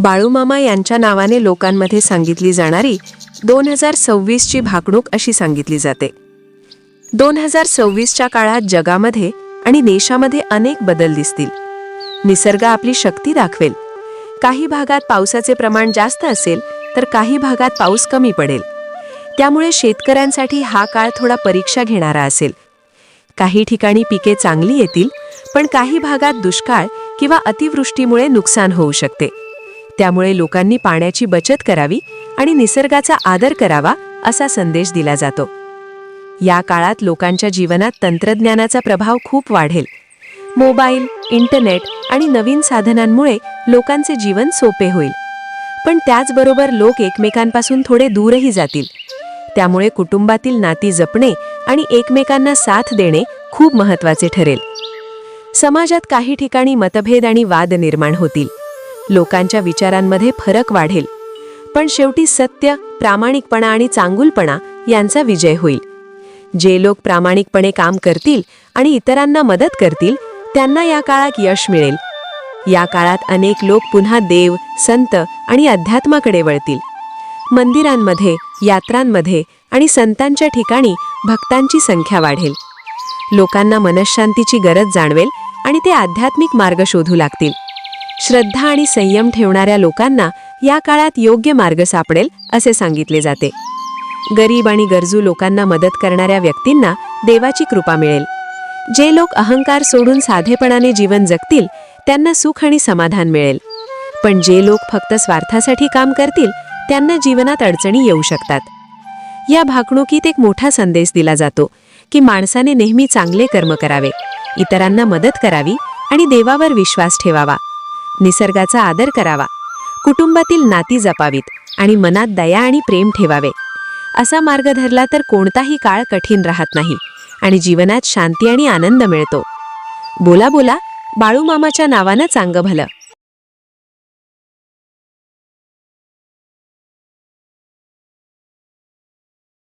बाळूमामा यांच्या नावाने लोकांमध्ये सांगितली जाणारी 2026ची भाकणूक अशी सांगितली जाते. 2026च्या काळात जगामध्ये आणि देशामध्ये अनेक बदल दिसतील. निसर्ग आपली शक्ती दाखवेल. काही भागात पावसाचे प्रमाण जास्त असेल तर काही भागात पाऊस कमी पडेल. त्यामुळे शेतकऱ्यांसाठी हा काळ थोडा परीक्षा घेणारा असेल. काही ठिकाणी पिके चांगली येतील, पण काही भागात दुष्काळ किंवा अतिवृष्टीमुळे नुकसान होऊ शकते. त्यामुळे लोकांनी पाण्याची बचत करावी आणि निसर्गाचा आदर करावा असा संदेश दिला जातो. या काळात लोकांच्या जीवनात तंत्रज्ञानाचा प्रभाव खूप वाढेल. मोबाईल, इंटरनेट आणि नवीन साधनांमुळे लोकांचे जीवन सोपे होईल. पण त्याचबरोबर लोक एकमेकांपासून थोडे दूरही जातील. त्यामुळे कुटुंबातील नाती जपणे आणि एकमेकांना साथ देणे खूप महत्त्वाचे ठरेल. समाजात काही ठिकाणी मतभेद आणि वाद निर्माण होतील. लोकांच्या विचारांमध्ये फरक वाढेल. पण शेवटी सत्य, प्रामाणिकपणा आणि चांगुलपणा यांचा विजय होईल. जे लोक प्रामाणिकपणे काम करतील आणि इतरांना मदत करतील त्यांना या काळात यश मिळेल. या काळात अनेक लोक पुन्हा देव, संत आणि अध्यात्माकडे वळतील. मंदिरांमध्ये, यात्रांमध्ये आणि संतांच्या ठिकाणी भक्तांची संख्या वाढेल. लोकांना मनःशांतीची गरज जाणवेल आणि ते आध्यात्मिक मार्ग शोधू लागतील. श्रद्धा आणि संयम ठेवणाऱ्या लोकांना या काळात योग्य मार्ग सापडेल असे सांगितले जाते. गरीब आणि गरजू लोकांना मदत करणाऱ्या व्यक्तींना देवाची कृपा मिळेल. जे लोक अहंकार सोडून साधेपणाने जीवन जगतील त्यांना सुख आणि समाधान मिळेल. पण जे लोक फक्त स्वार्थासाठी काम करतील त्यांना जीवनात अडचणी येऊ शकतात. या भाकणुकीत एक मोठा संदेश दिला जातो की माणसाने नेहमी चांगले कर्म करावे, इतरांना मदत करावी आणि देवावर विश्वास ठेवावा. निसर्गाचा आदर करावा, कुटुंबातील नाती जपावीत आणि मनात दया आणि प्रेम ठेवावे. असा मार्ग धरला तर कोणताही काळ कठीण राहत नाही आणि जीवनात शांती आणि आनंद मिळतो. बोला बोला, बाळूमामाच्या नावानं चांगलं भलं.